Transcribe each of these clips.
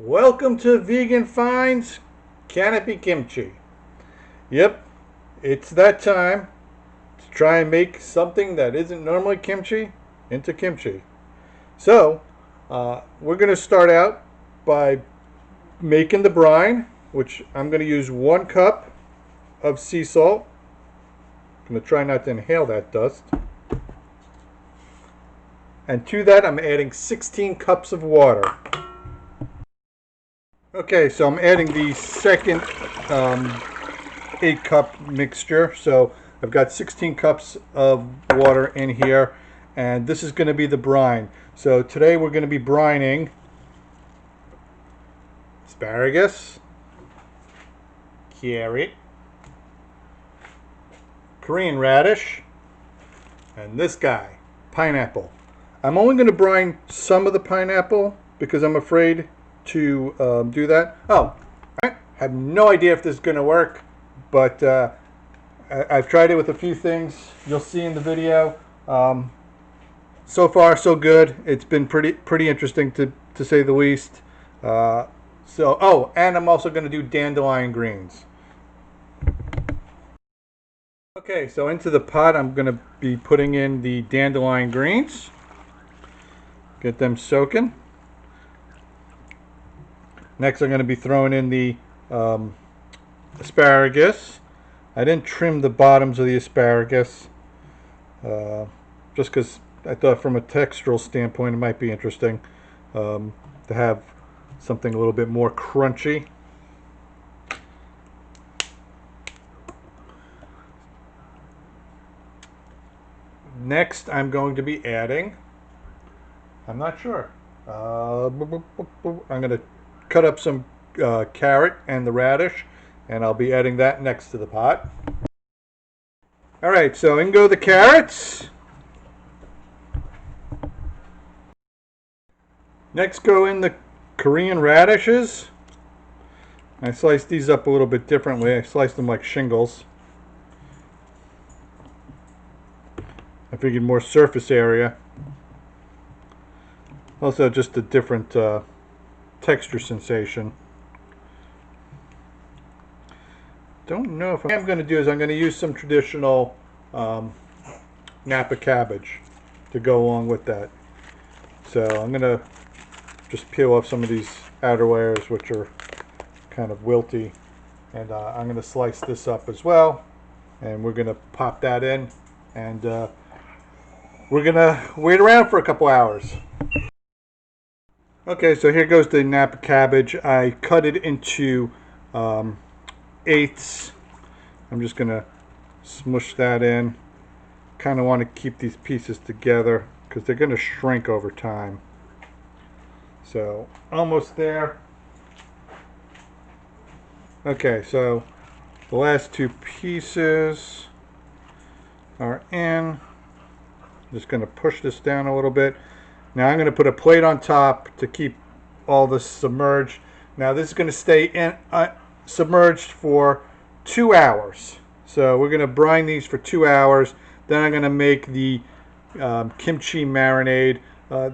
Welcome to Vegan Finds Canopy Kimchi. Yep, it's that time to try and make something that isn't normally kimchi into kimchi. So, we're going to start out by making the brine, which I'm going to use 1 cup of sea salt. I'm going to try not to inhale that dust. And to that, I'm adding 16 cups of water. Okay, so I'm adding the second 8-cup mixture. So I've got 16 cups of water in here, and this is going to be the brine. So today we're going to be brining asparagus, carrot, Korean radish, and this guy, pineapple. I'm only going to brine some of the pineapple because I'm afraid to do that. Oh, I have no idea if this is going to work, but I've tried it with a few things. You'll see in the video. So far, so good. It's been pretty interesting to say the least. Oh, and I'm also going to do dandelion greens. Okay, so into the pot, I'm going to be putting in the dandelion greens. Get them soaking. Next, I'm going to be throwing in the asparagus. I didn't trim the bottoms of the asparagus just because I thought from a textural standpoint it might be interesting to have something a little bit more crunchy. Next, I'm going to be adding, I'm not sure, I'm going to cut up some carrot and the radish, and I'll be adding that next to the pot. Alright, so in go the carrots. Next go in the Korean radishes. I sliced these up a little bit differently. I sliced them like shingles. I figured more surface area. Also just a different texture sensation. Don't know if what I'm going to do is I'm going to use some traditional Napa cabbage to go along with that. So I'm going to just peel off some of these outer layers which are kind of wilty, and I'm going to slice this up as well, and we're going to pop that in, and we're going to wait around for a couple hours. Okay, so here goes the Napa cabbage. I cut it into eighths. I'm just going to smush that in. Kind of want to keep these pieces together because they're going to shrink over time. So almost there. Okay, so the last 2 pieces are in. Just going to push this down a little bit. Now I'm going to put a plate on top to keep all this submerged. Now this is going to stay in submerged for 2 hours. So we're going to brine these for 2 hours. Then I'm going to make the kimchi marinade.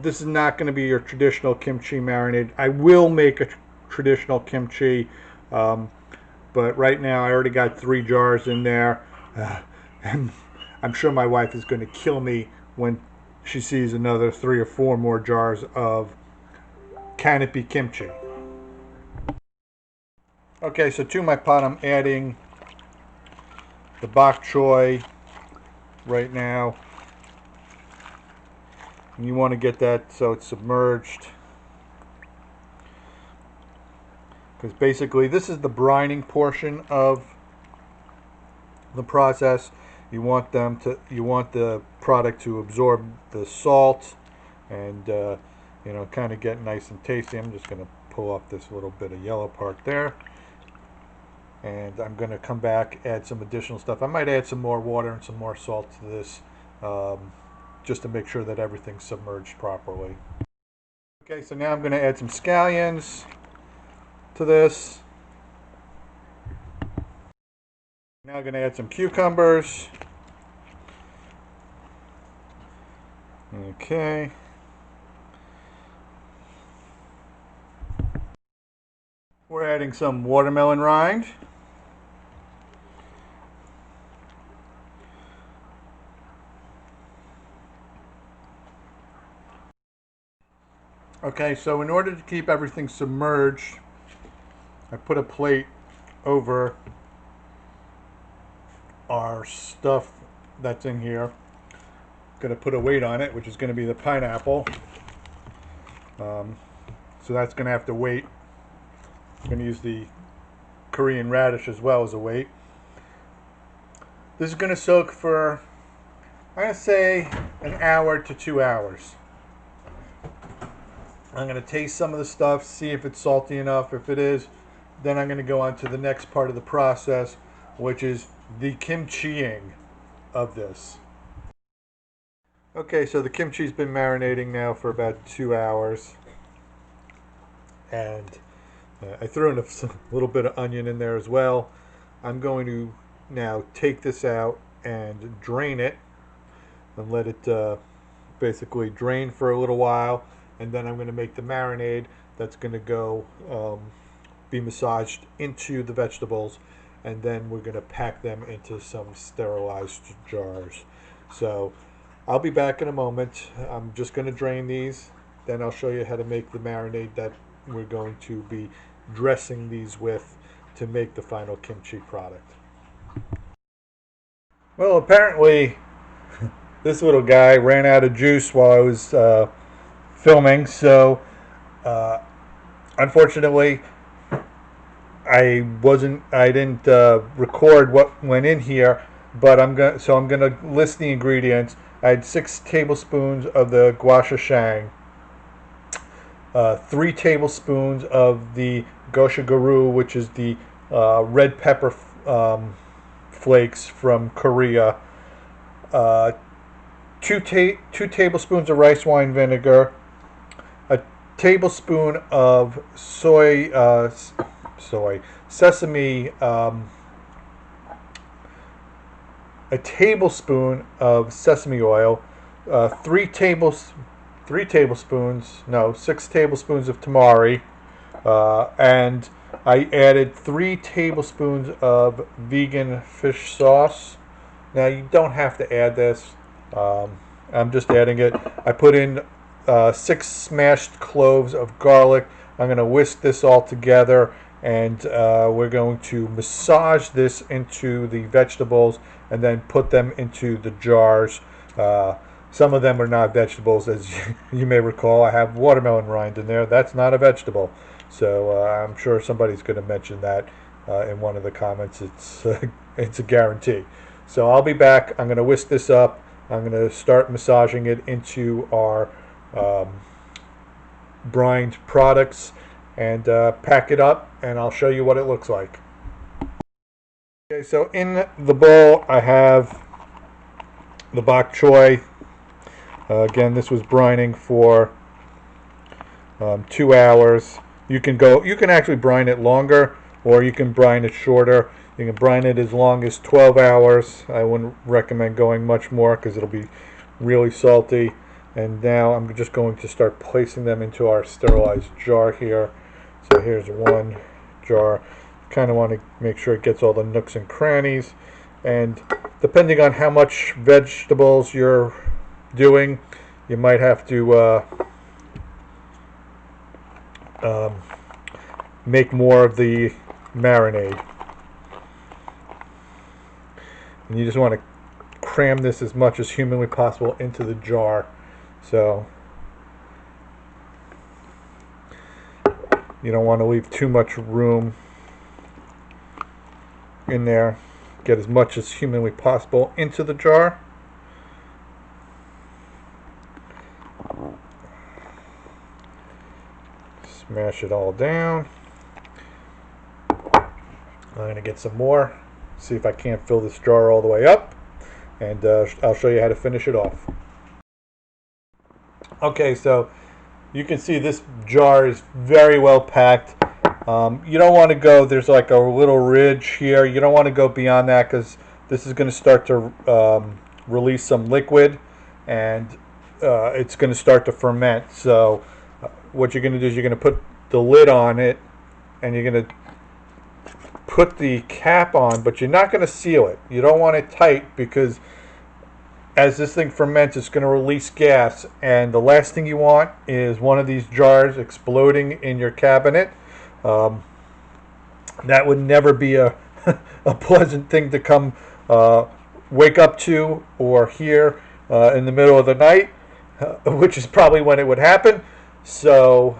This is not going to be your traditional kimchi marinade. I will make a traditional kimchi, but right now I already got 3 jars in there. And I'm sure my wife is going to kill me when she sees another 3 or 4 more jars of canopy kimchi. Okay, so to my pot I'm adding the bok choy right now. And you want to get that so it's submerged, because basically this is the brining portion of the process. You want the product to absorb the salt and kind of get nice and tasty. I'm just going to pull off this little bit of yellow part there, and I'm going to come back, add some additional stuff. I might add some more water and some more salt to this just to make sure that everything's submerged properly. Okay, so now I'm going to add some scallions to this. Now I'm going to add some cucumbers. Okay. We're adding some watermelon rind. Okay, so in order to keep everything submerged, I put a plate over our stuff that's in here. Going to put a weight on it, which is going to be the pineapple. So that's going to have to wait. I'm going to use the Korean radish as well as a weight. This is going to soak for, I'm going to say, an hour to 2 hours. I'm going to taste some of the stuff, see if it's salty enough. If it is, then I'm going to go on to the next part of the process, which is the kimchiing of this. Okay, so the kimchi's been marinating now for about 2 hours. And I threw in a little bit of onion in there as well. I'm going to now take this out and drain it and let it basically drain for a little while. And then I'm going to make the marinade that's going to go be massaged into the vegetables, and then we're going to pack them into some sterilized jars. So I'll be back in a moment. I'm just going to drain these, then I'll show you how to make the marinade that we're going to be dressing these with to make the final kimchi product. Well, apparently this little guy ran out of juice while I was filming, so unfortunately I didn't record what went in here, but I'm gonna list the ingredients. I had 6 tablespoons of the gua sha shang, 3 tablespoons of the gochugaru, which is the red pepper flakes from Korea, 2 tablespoons of rice wine vinegar, a tablespoon of sesame, a tablespoon of sesame oil, 6 tablespoons of tamari, and I added 3 tablespoons of vegan fish sauce. Now you don't have to add this. I'm just adding it. I put in 6 smashed cloves of garlic. I'm going to whisk this all together, and we're going to massage this into the vegetables and then put them into the jars. Some of them are not vegetables, as you may recall. I have watermelon rind in there. That's not a vegetable. So I'm sure somebody's going to mention that in one of the comments. It's a guarantee. So I'll be back. I'm going to whisk this up. I'm going to start massaging it into our brined products and pack it up, and I'll show you what it looks like. Okay, so in the bowl I have the bok choy. Again, this was brining for 2 hours. You can actually brine it longer, or you can brine it shorter. You can brine it as long as 12 hours. I wouldn't recommend going much more because it'll be really salty. And now I'm just going to start placing them into our sterilized jar here. So here's one jar. Kind of want to make sure it gets all the nooks and crannies. And depending on how much vegetables you're doing, you might have to make more of the marinade. And you just want to cram this as much as humanly possible into the jar. So you don't want to leave too much room in there. Get as much as humanly possible into the jar. Smash it all down. I'm going to get some more. See if I can't fill this jar all the way up, and I'll show you how to finish it off. Okay, so you can see this jar is very well packed. You don't want to go, there's like a little ridge here. You don't want to go beyond that because this is going to start to release some liquid, and it's going to start to ferment. So what you're going to do is you're going to put the lid on it, and you're going to put the cap on, but you're not going to seal it. You don't want it tight because as this thing ferments, it's going to release gas, and the last thing you want is one of these jars exploding in your cabinet. That would never be a pleasant thing to come wake up to or hear in the middle of the night, which is probably when it would happen. So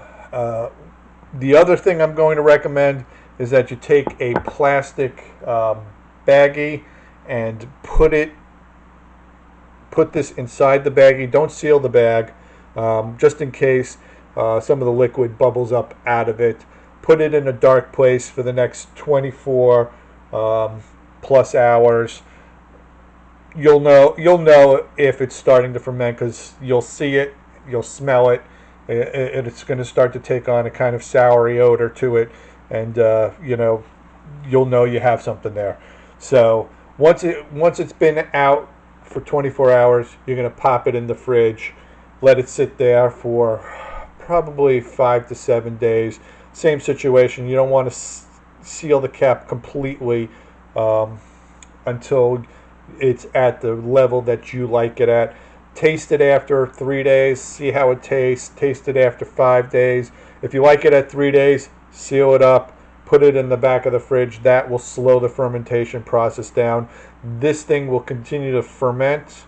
the other thing I'm going to recommend is that you take a plastic baggie and put this inside the baggie. Don't seal the bag, just in case some of the liquid bubbles up out of it. Put it in a dark place for the next 24 plus hours. You'll know if it's starting to ferment because you'll see it, you'll smell it. It's going to start to take on a kind of soury odor to it, and you'll know you have something there. So once it's been out for 24 hours, you're going to pop it in the fridge, let it sit there for probably 5 to 7 days. Same situation. You don't want to seal the cap completely until it's at the level that you like it at. Taste it after 3 days, see how it tastes. Taste it after 5 days. If you like it at 3 days, seal it up, put it in the back of the fridge. That will slow the fermentation process down. This thing will continue to ferment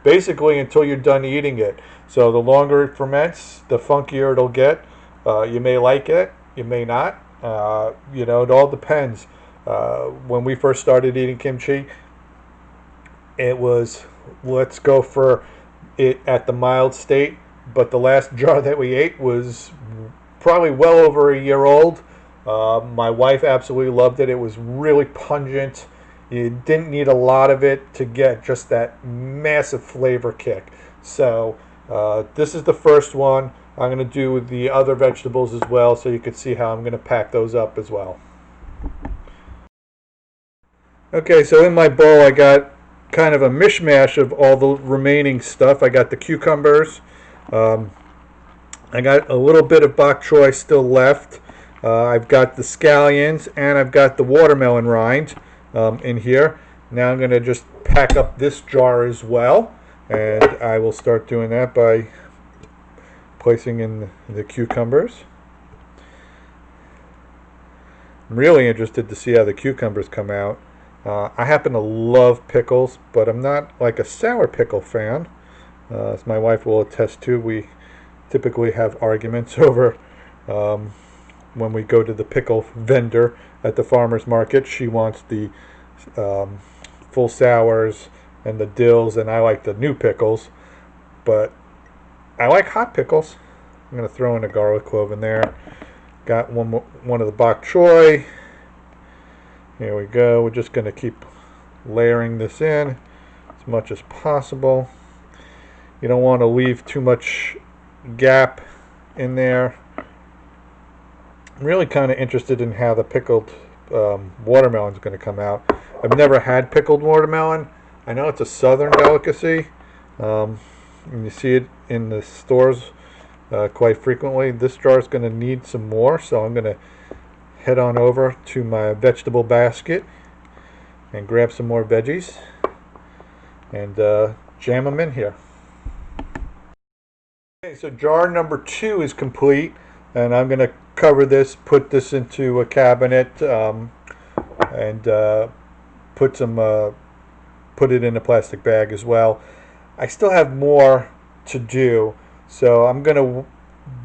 basically until you're done eating it. So the longer it ferments, the funkier it'll get. You may like it, you may not. It all depends. When we first started eating kimchi, it was, let's go for it at the mild state. But the last jar that we ate was probably well over a year old. My wife absolutely loved it. It was really pungent. You didn't need a lot of it to get just that massive flavor kick. So this is the first one. I'm going to do the other vegetables as well, so you can see how I'm going to pack those up as well. Okay, so in my bowl I got kind of a mishmash of all the remaining stuff. I got the cucumbers. I got a little bit of bok choy still left. I've got the scallions, and I've got the watermelon rind in here. Now I'm going to just pack up this jar as well, and I will start doing that by placing in the cucumbers. I'm really interested to see how the cucumbers come out. I happen to love pickles, but I'm not like a sour pickle fan. As my wife will attest to, we typically have arguments over when we go to the pickle vendor at the farmer's market. She wants the full sours and the dills, and I like the new pickles. But I like hot pickles. I'm going to throw in a garlic clove in there. Got one of the bok choy. Here we go. We're just going to keep layering this in as much as possible. You don't want to leave too much gap in there. I'm really kind of interested in how the pickled watermelon is going to come out. I've never had pickled watermelon. I know it's a southern delicacy. And you see it in the stores quite frequently. This jar is going to need some more, so I'm going to head on over to my vegetable basket and grab some more veggies and jam them in here. Okay, so jar number 2 is complete, and I'm going to cover this, put this into a cabinet, and put it in a plastic bag as well. I still have more to do, so I'm going to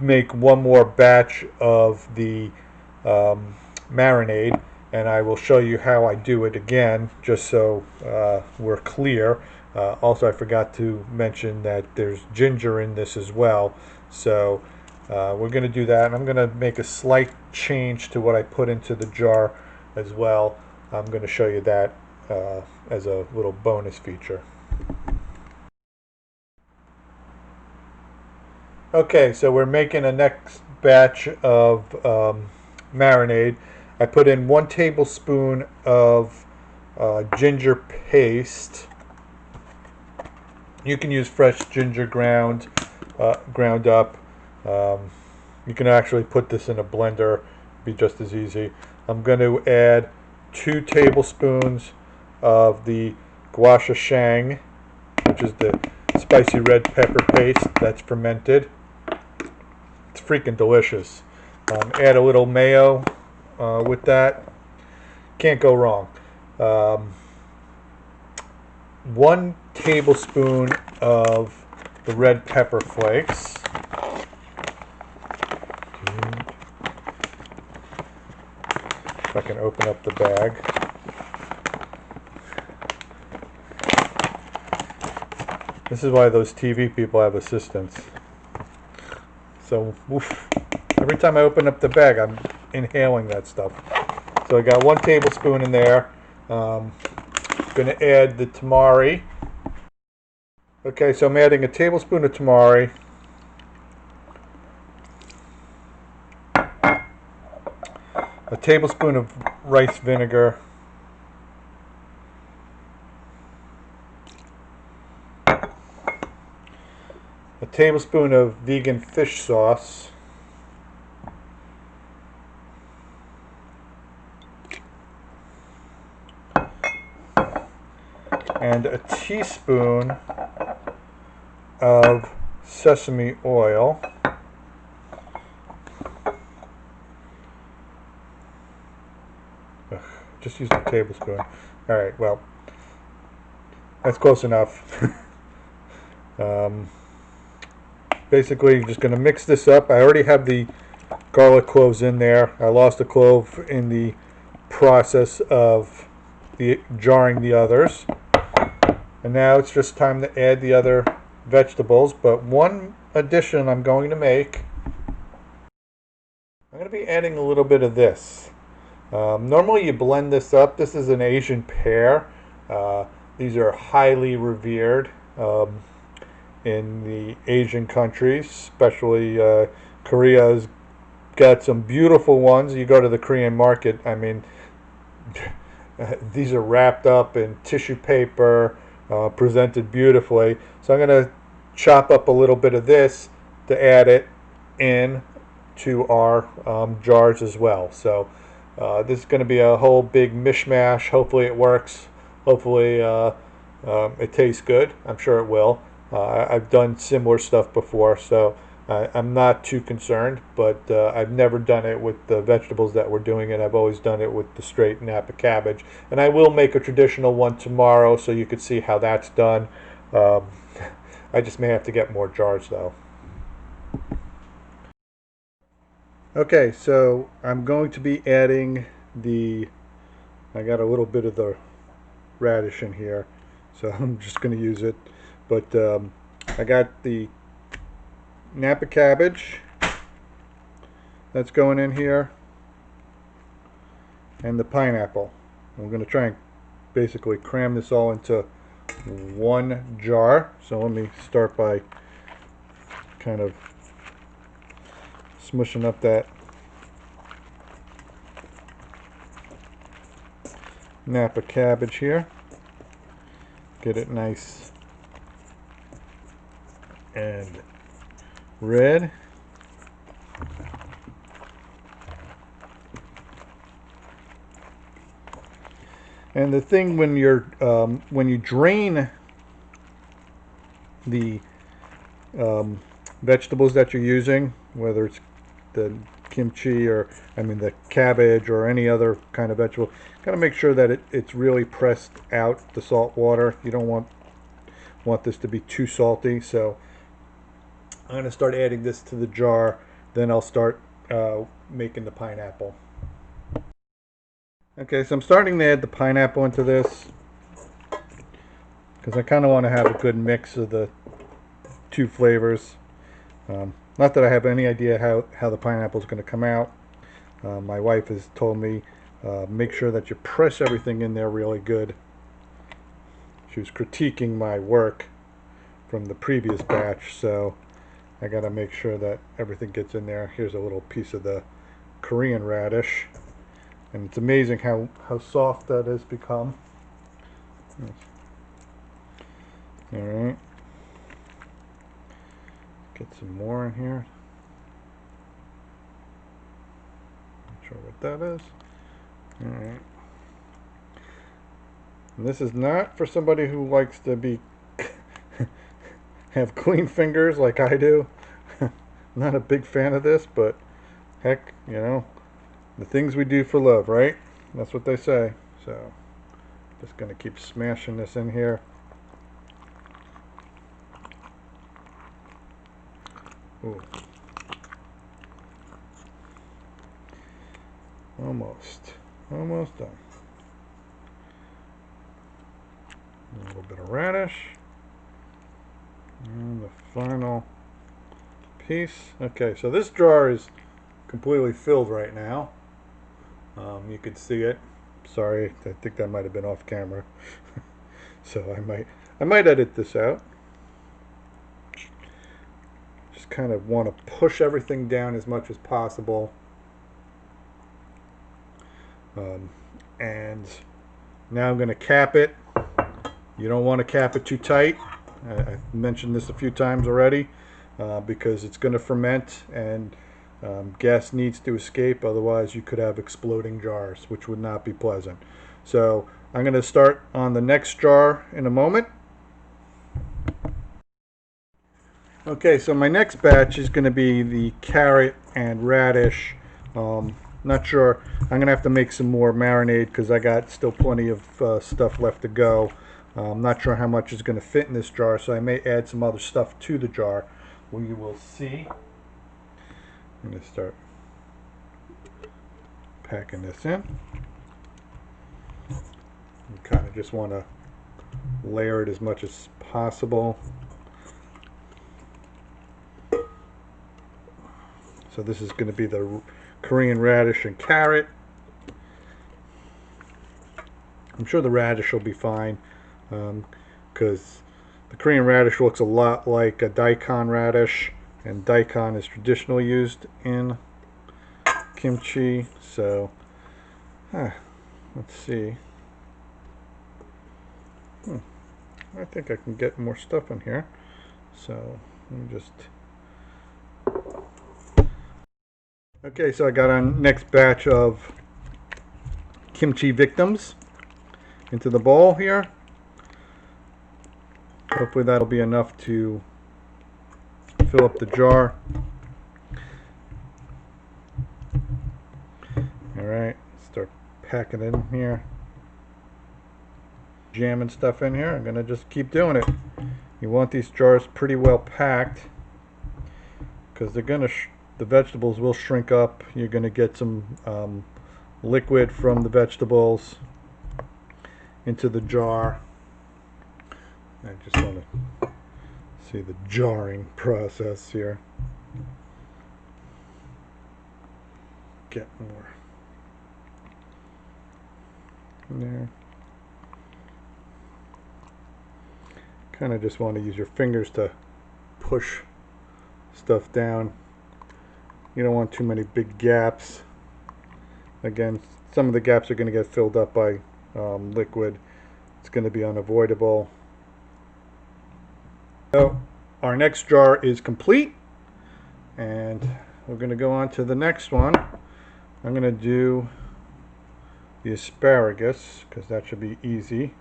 make one more batch of the marinade, and I will show you how I do it again, just so we're clear. Also, I forgot to mention that there's ginger in this as well, so we're going to do that, and I'm going to make a slight change to what I put into the jar as well. I'm going to show you that as a little bonus feature. Okay, so we're making a next batch of marinade. I put in 1 tablespoon of ginger paste. You can use fresh ginger ground up. You can actually put this in a blender be just as easy. I'm going to add 2 tablespoons of the gua sha shang, which is the spicy red pepper paste that's fermented. It's freaking delicious. Add a little mayo with that. Can't go wrong. 1 tablespoon of the red pepper flakes. If I can open up the bag. This is why those TV people have assistants. So, oof, every time I open up the bag, I'm inhaling that stuff. So I got 1 tablespoon in there. Going to add the tamari. Okay, so I'm adding a tablespoon of tamari. A tablespoon of rice vinegar. A tablespoon of vegan fish sauce. And a teaspoon of sesame oil. Ugh, just use a tablespoon. Alright, well, that's close enough. Basically, you're just going to mix this up. I already have the garlic cloves in there. I lost a clove in the process of jarring the others. And now it's just time to add the other vegetables. But one addition I'm going to make, I'm going to be adding a little bit of this. Normally you blend this up. This is an Asian pear. These are highly revered in the Asian countries, especially Korea's got some beautiful ones. You go to the Korean market, I mean, these are wrapped up in tissue paper, presented beautifully. So I'm going to chop up a little bit of this to add it in to our jars as well. So this is going to be a whole big mishmash. Hopefully it works. Hopefully it tastes good. I'm sure it will. I've done similar stuff before, so I'm not too concerned, but I've never done it with the vegetables that we're doing it. I've always done it with the straight Napa cabbage. And I will make a traditional one tomorrow so you could see how that's done. I just may have to get more jars though. Okay, so I'm going to be adding I got a little bit of the radish in here, so I'm just going to use it. But I got the Napa cabbage that's going in here, and the pineapple. I'm going to try and basically cram this all into one jar. So let me start by kind of smushing up that Napa cabbage here. Get it nice and red. And the thing when you drain the vegetables that you're using, whether it's the kimchi or the cabbage or any other kind of vegetable, gotta make sure that it's really pressed out, the salt water. You don't want this to be too salty. So I'm going to start adding this to the jar, then I'll start making the pineapple. Okay, so I'm starting to add the pineapple into this because I kind of want to have a good mix of the two flavors. Not that I have any idea how the pineapple is going to come out. My wife has told me make sure that you press everything in there really good. She was critiquing my work from the previous batch, so I got to make sure that everything gets in there. Here's a little piece of the Korean radish, and it's amazing how soft that has become. All right, get some more in here. Not sure what that is. Alright. And this is not for somebody who likes to be have clean fingers like I do. Not a big fan of this, but heck, you know, the things we do for love, right? That's what they say. So, just going to keep smashing this in here. Ooh. Almost done. A little bit of radish. And the final piece. Okay, so this jar is completely filled right now. You could see it. Sorry, I think that might have been off camera. So I might edit this out. Just kind of want to push everything down as much as possible. And now I'm going to cap it. You don't want to cap it too tight. I've mentioned this a few times already, because it's going to ferment and gas needs to escape. Otherwise you could have exploding jars, which would not be pleasant. So I'm going to start on the next jar in a moment. Okay, so my next batch is going to be the carrot and radish. Not sure. I'm going to have to make some more marinade because I got still plenty of stuff left to go. I'm not sure how much is going to fit in this jar, so I may add some other stuff to the jar. We will see. I'm going to start packing this in. You kind of just want to layer it as much as possible. So this is going to be the Korean radish and carrot. I'm sure the radish will be fine, because the Korean radish looks a lot like a daikon radish, and daikon is traditionally used in kimchi. So let's see. I think I can get more stuff in here, so let me just... Okay, so I got our next batch of kimchi victims into the bowl here. Hopefully that'll be enough to fill up the jar. Alright, start packing it in here. Jamming stuff in here. I'm going to just keep doing it. You want these jars pretty well packed, because they're going to the vegetables will shrink up. You're going to get some liquid from the vegetables into the jar. I just want to see the jarring process here. Get more in there. Kind of just want to use your fingers to push stuff down. You don't want too many big gaps. Again, some of the gaps are going to get filled up by liquid. It's going to be unavoidable. So our next jar is complete, and we're going to go on to the next one. I'm going to do the asparagus, because that should be easy,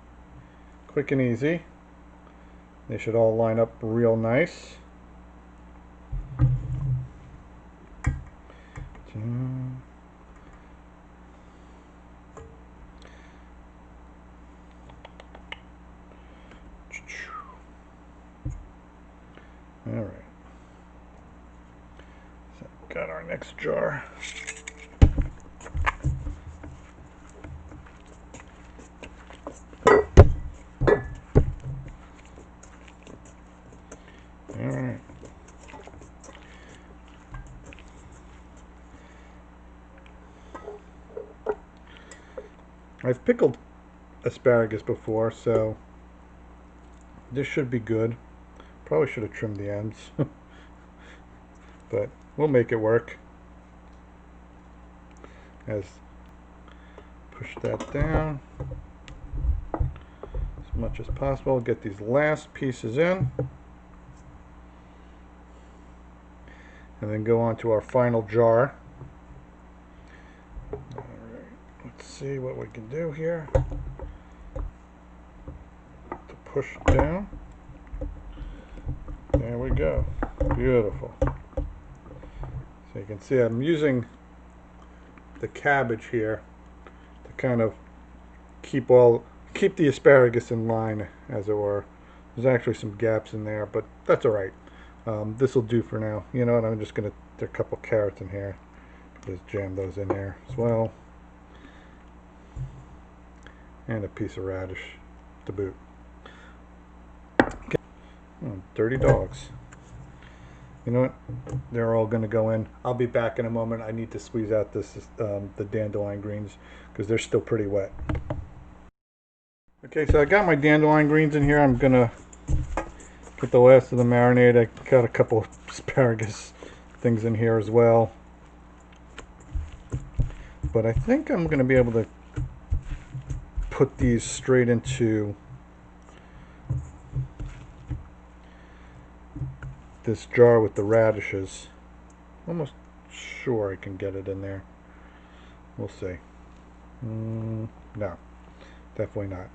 quick and easy. They should all line up real nice. All right. So got our next jar. All right. I've pickled asparagus before, so this should be good. Probably should have trimmed the ends, but we'll make it work. Push that down as much as possible. Get these last pieces in, and then go on to our final jar. see what we can do here to push it down. There we go. Beautiful. So you can see I'm using the cabbage here to kind of keep the asparagus in line, as it were. There's actually some gaps in there, but that's all right. This will do for now. You know what? I'm just gonna do a couple carrots in here. Just jam those in there as well, and a piece of radish to boot. Okay. Oh, dirty dogs. You know what? They're all going to go in. I'll be back in a moment. I need to squeeze out this the dandelion greens because they're still pretty wet. Okay, so I got my dandelion greens in here. I'm going to get the last of the marinade. I got a couple asparagus things in here as well. But I think I'm going to be able to put these straight into this jar with the radishes. Almost sure I can get it in there. We'll see. No, definitely not.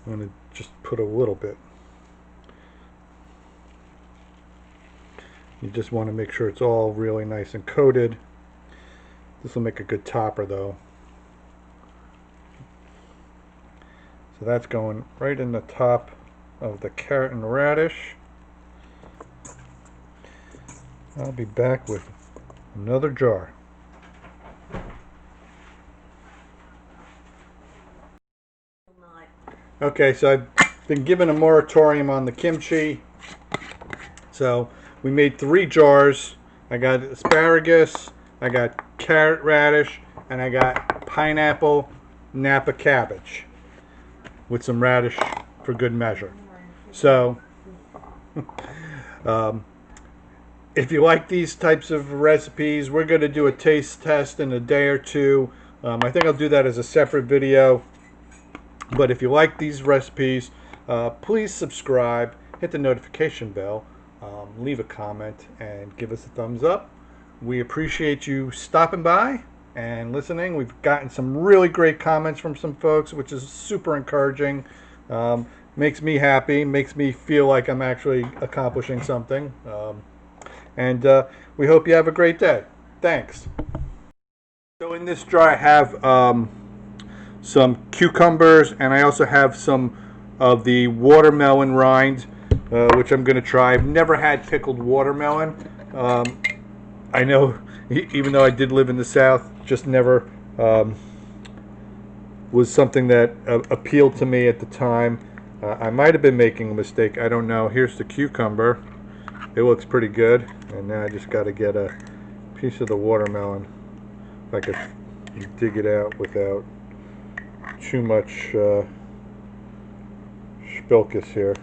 I'm going to just put a little bit. You just want to make sure it's all really nice and coated. This will make a good topper though. So that's going right in the top of the carrot and radish. I'll be back with another jar. Okay, so I've been given a moratorium on the kimchi. So we made 3 jars. I got asparagus, I got carrot radish, and I got pineapple Napa cabbage with some radish for good measure. So if you like these types of recipes, we're going to do a taste test in a day or two. I think I'll do that as a separate video. But if you like these recipes, please subscribe, hit the notification bell, leave a comment, and give us a thumbs up. We appreciate you stopping by and listening. We've gotten some really great comments from some folks, which is super encouraging. Makes me happy, makes me feel like I'm actually accomplishing something. And we hope you have a great day. Thanks. So in this jar I have some cucumbers, and I also have some of the watermelon rind, which I'm going to try. I've never had pickled watermelon. I know, even though I did live in the South, just never was something that appealed to me at the time. I might have been making a mistake. I don't know. Here's the cucumber. It looks pretty good. And now I just got to get a piece of the watermelon. If I could dig it out without too much spilkus here.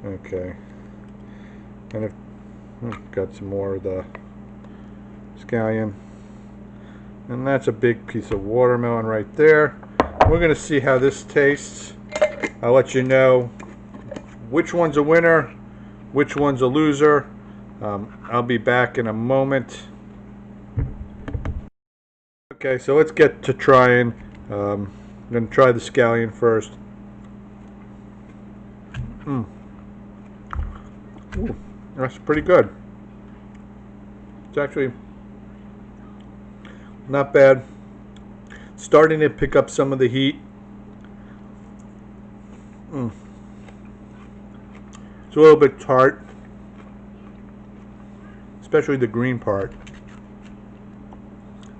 Okay. And I've got some more of the scallion. And that's a big piece of watermelon right there. We're going to see how this tastes. I'll let you know which one's a winner, which one's a loser. I'll be back in a moment. Okay, so let's get to trying. I'm going to try the scallion first. Ooh, that's pretty good. It's actually not bad. Starting to pick up some of the heat. It's a little bit tart, especially the green part.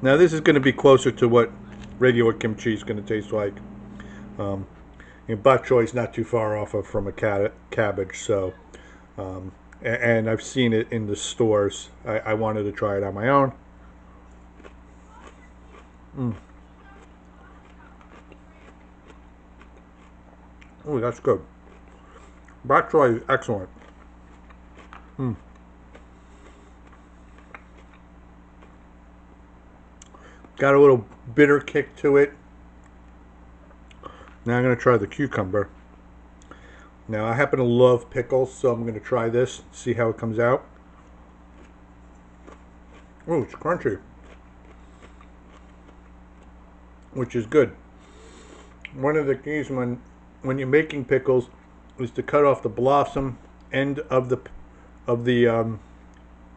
Now this is going to be closer to what regular kimchi is going to taste like. Bok choy is not too far off from a cabbage, so and I've seen it in the stores. I wanted to try it on my own. Oh, that's good. Bok choy is excellent. Got a little bitter kick to it. Now I'm going to try the cucumber. Now I happen to love pickles, so I'm going to try this, see how it comes out. Oh, it's crunchy. which is good. One of the keys when you're making pickles is to cut off the blossom end of the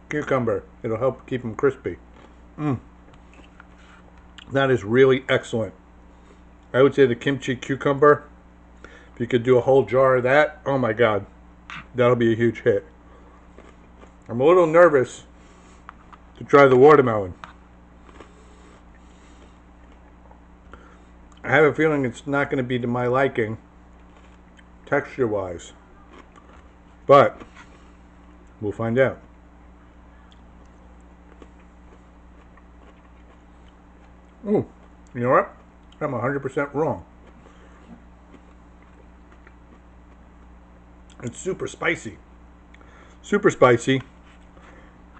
cucumber. It'll help keep them crispy. That is really excellent. I would say the kimchi cucumber, if you could do a whole jar of that, oh my god, that'll be a huge hit. I'm a little nervous to try the watermelon. I have a feeling it's not going to be to my liking, texture-wise, but we'll find out. Ooh, you know what? I'm 100% wrong. It's super spicy,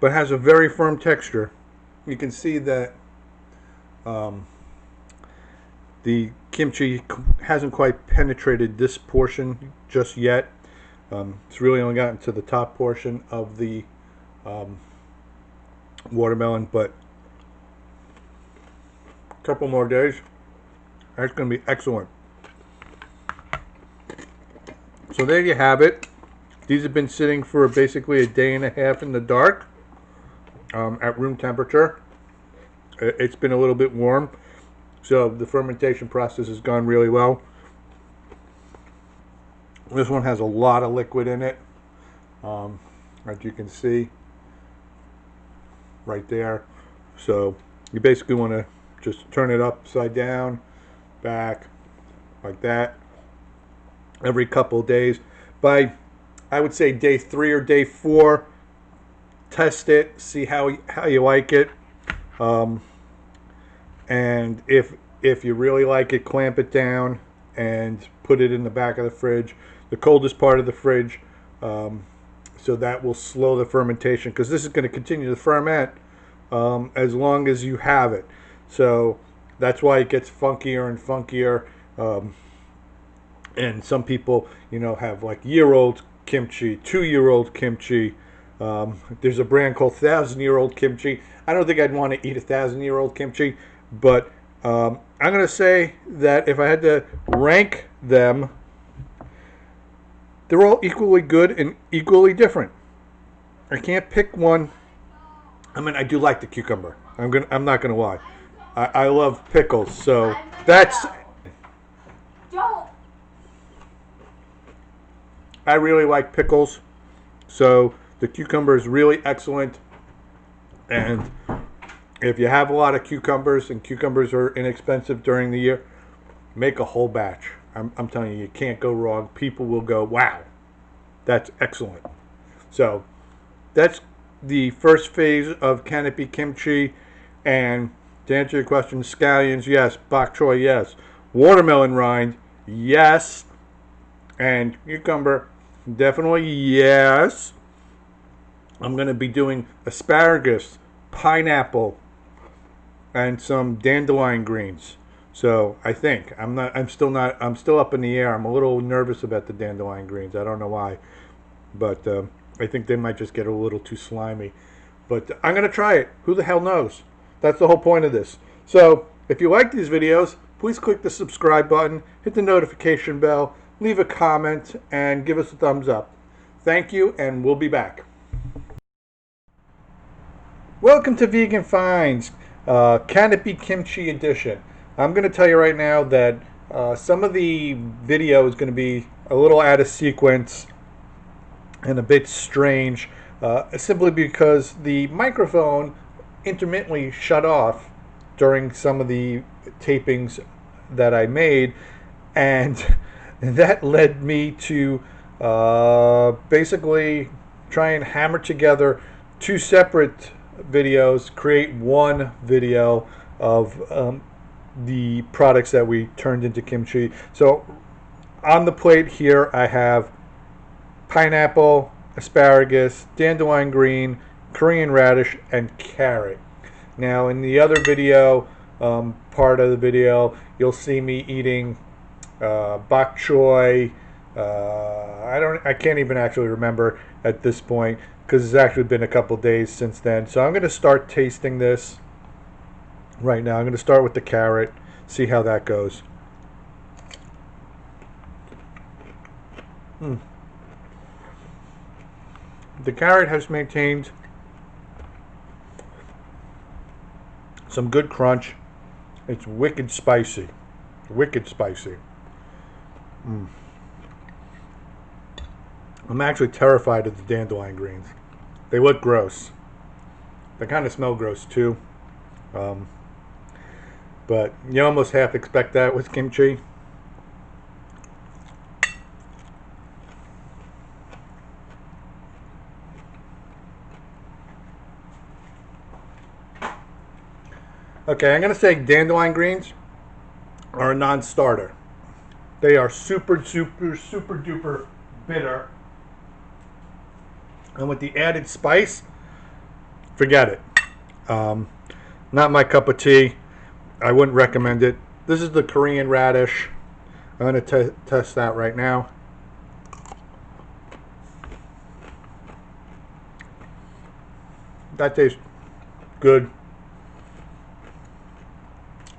but has a very firm texture. You can see that the kimchi hasn't quite penetrated this portion just yet. It's really only gotten to the top portion of the watermelon, but a couple more days, that's going to be excellent. So there you have it. These have been sitting for basically a day and a half in the dark at room temperature. It's been a little bit warm, so the fermentation process has gone really well. This one has a lot of liquid in it, as you can see right there. So you basically want to just turn it upside down, back, like that, every couple of days. By, I would say, day 3 or day 4, test it, see how you like it, and if you really like it, clamp it down and put it in the back of the fridge, the coldest part of the fridge, so that will slow the fermentation, because this is going to continue to ferment as long as you have it. So that's why it gets funkier and funkier. And some people, you know, have like year-old kimchi, 2-year-old kimchi. There's a brand called 1,000-year-old kimchi. I don't think I'd want to eat 1,000-year-old kimchi, but I'm going to say that if I had to rank them, they're all equally good and equally different. I can't pick one. I mean, I do like the cucumber. I'm not gonna lie. I love pickles, so that's. I really like pickles, so the cucumber is really excellent. And if you have a lot of cucumbers, and cucumbers are inexpensive during the year, make a whole batch. I'm telling you, you can't go wrong. People will go, wow, that's excellent. So that's the first phase of canopy kimchi. And to answer your question, scallions, yes. Bok choy, yes. Watermelon rind, yes. And cucumber, definitely yes. I'm going to be doing asparagus, pineapple, and some dandelion greens. So I think I'm still up in the air. I'm a little nervous about the dandelion greens. I don't know why, but I think they might just get a little too slimy. But I'm gonna try it. Who the hell knows? That's the whole point of this. So if you like these videos, please click the subscribe button, hit the notification bell, leave a comment, and give us a thumbs up. Thank you, and we'll be back. Welcome to Vegan Finds, Canopy Kimchi Edition. I'm going to tell you right now that some of the video is going to be a little out of sequence and a bit strange, simply because the microphone intermittently shut off during some of the tapings that I made, and that led me to basically try and hammer together 2 separate videos, create one video of the products that we turned into kimchi. So on the plate here I have pineapple, asparagus, dandelion green, Korean radish, and carrot. Now in the other video, part of the video, you'll see me eating bok choy. I can't even actually remember at this point, because it's actually been a couple days since then. So I'm going to start tasting this right now. I'm going to start with the carrot, see how that goes. The carrot has maintained some good crunch. It's wicked spicy. Wicked spicy. I'm actually terrified of the dandelion greens. They look gross. They kind of smell gross too. But you almost half expect that with kimchi. Okay, I'm going to say dandelion greens are a non-starter. They are super duper bitter. And with the added spice, forget it. Not my cup of tea. I wouldn't recommend it. This is the Korean radish. I'm going to test that right now. That tastes good.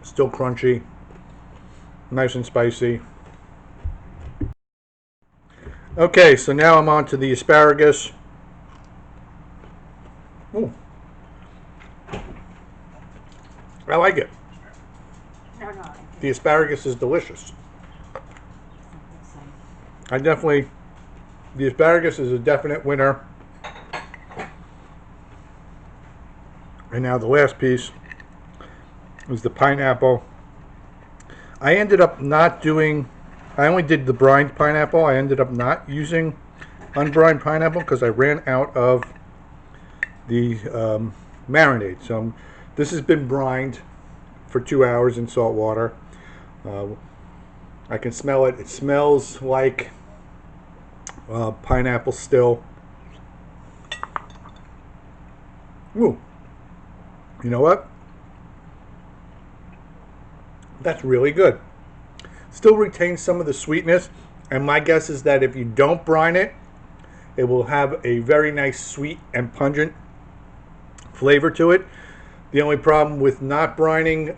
Still crunchy. Nice and spicy. Okay, so now I'm on to the asparagus. Ooh. I like it. No. The asparagus is delicious. The asparagus is a definite winner. And now the last piece is the pineapple. I ended up not doing, I only did the brined pineapple. I ended up not using unbrined pineapple because I ran out of the marinade. So this has been brined for 2 hours in salt water. I can smell it. It smells like pineapple still. Ooh. You know what? That's really good. Still retains some of the sweetness, and my guess is that if you don't brine it, it will have a very nice sweet and pungent flavor to it. The only problem with not brining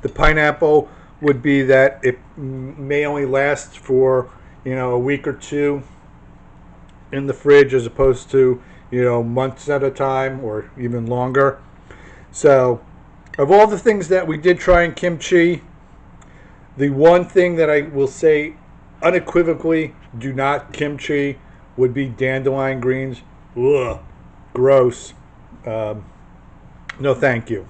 the pineapple would be that it may only last for a week or two in the fridge, as opposed to months at a time or even longer. So of all the things that we did try in kimchi, the one thing that I will say unequivocally do not kimchi would be dandelion greens. Ugh, gross. No thank you.